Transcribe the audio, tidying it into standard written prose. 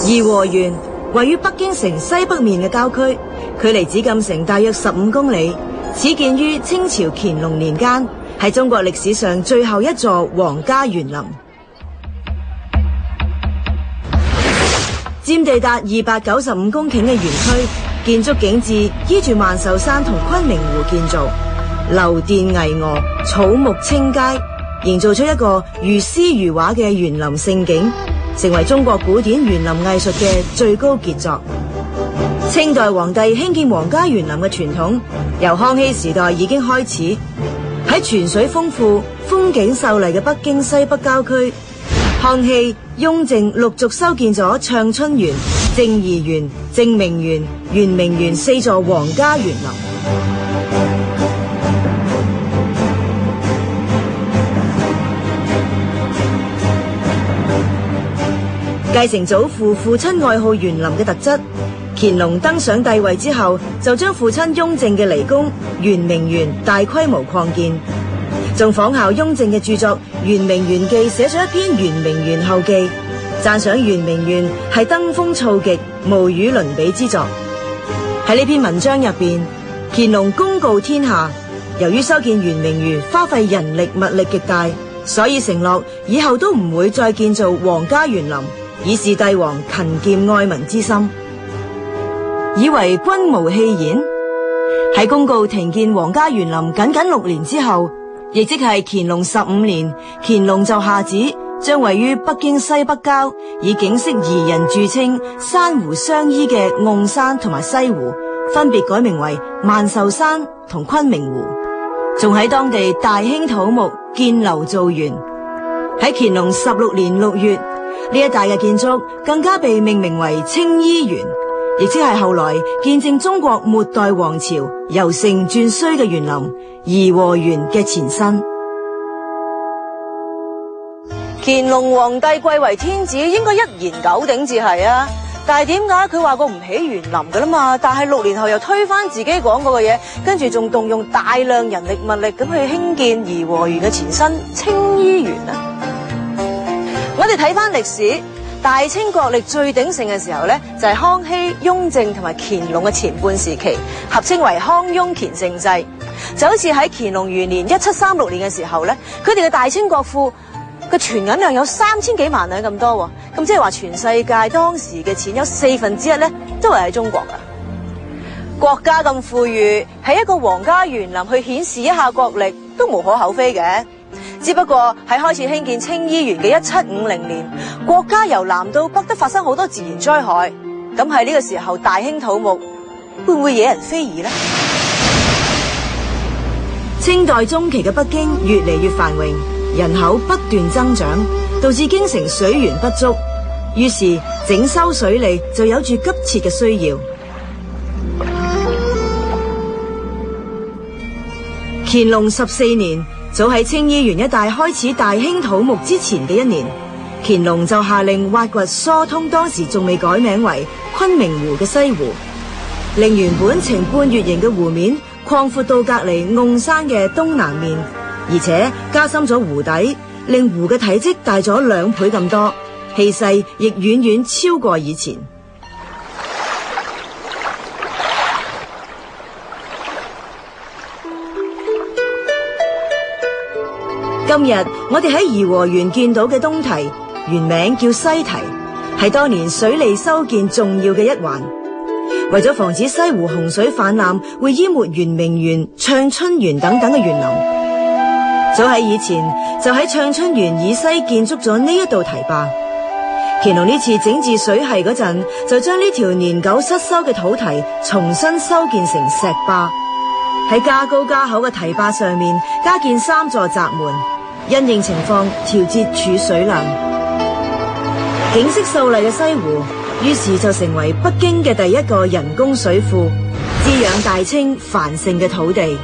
頤和園位於北京城西北面嘅郊區，距離紫禁城大約15公里，始建於清朝乾隆年間，係中國歷史上最後一座皇家園林。佔地達295公頃嘅園區，建築景致依住萬壽山同昆明湖建造，樓殿巍峨，草木青階，營造出一個如詩如畫嘅園林勝景，成為中國古典園林藝術嘅最高傑作。清代皇帝興建皇家園林嘅傳統，由康熙時代已經開始。喺泉水豐富、風景秀麗嘅北京西北郊區，康熙、雍正陸續修建咗暢春園、正義園、正明園、圓明園4座皇家園林。繼承祖父父親愛好園林嘅特質，乾隆登上帝位之後，就將父親雍正嘅離宮圓明園大規模擴建，仲仿效雍正嘅著作《圓明園記》，寫咗一篇《圓明園後記》，讚賞圓明園係登峰造極、無與倫比之作。喺呢篇文章入邊，乾隆公告天下，由於修建圓明園花費人力物力極大，所以承諾以後都唔會再建造皇家園林，以示帝王勤儉愛民之心。以為君無戲言，喺公告停建皇家園林僅6年之後，亦即係乾隆15年，乾隆就下旨將位於北京西北郊以景色宜人著稱、珊瑚相依嘅甕山同埋西湖，分別改名為萬壽山同昆明湖，仲喺當地大興土木建樓造園。喺乾隆16年6月，呢一帶嘅建築更加被命名為清漪園，亦即係後來見證中國末代王朝由盛轉衰嘅園林頤和園嘅前身。乾隆皇帝貴為天子，應該一言九鼎至係啊！但係點解佢話過唔起園林噶啦嘛？但係6年後又推翻自己講過嘅嘢，跟住仲動用大量人力物力咁去興建頤和園嘅前身清漪園呢？我哋睇翻歷史，大清國力最鼎盛嘅時候呢，就係康熙、雍正同埋乾隆嘅前半時期，合稱為康雍乾盛世。就好似喺乾隆元年1736年嘅時候呢，佢哋嘅大清國庫嘅存銀量有3000幾萬兩咁多，咁即係話全世界當時嘅錢有1/4呢都係喺中國噶。國家咁富裕，喺一個皇家園林去顯示一下國力都無可厚非嘅。只不過喺開始興建清漪園嘅1750年，國家由南到北都發生好多自然災害，咁喺呢個時候大興土木，會唔會惹人非議呢？清代中期嘅北京越嚟越繁榮，人口不斷增長，導致京城水源不足，於是整修水利就有住急切嘅需要。乾隆14年，早喺清漪園一帶開始大興土木之前嘅一年，乾隆就下令挖掘疏通當時仲未改名為昆明湖嘅西湖，令原本呈半月形嘅湖面擴闊到隔離甕山嘅東南面，而且加深咗湖底，令湖嘅體積大咗2倍咁多，氣勢亦遠遠超過以前。今日我哋喺頤和園見到嘅東堤，原名叫西堤，係當年水利修建重要嘅一環。為咗防止西湖洪水泛濫會淹沒圓明園、暢春園等等嘅園林，早喺以前就喺暢春園以西建築咗呢一道堤壩。乾隆呢次整治水系嗰陣，就將呢條年久失修嘅土堤重新修建成石壩，喺加高加厚嘅堤壩上面加建3座閘門，因應情況調節儲水量。景色秀麗嘅西湖，於是就成為北京嘅第一個人工水庫，滋養大清繁盛嘅土地。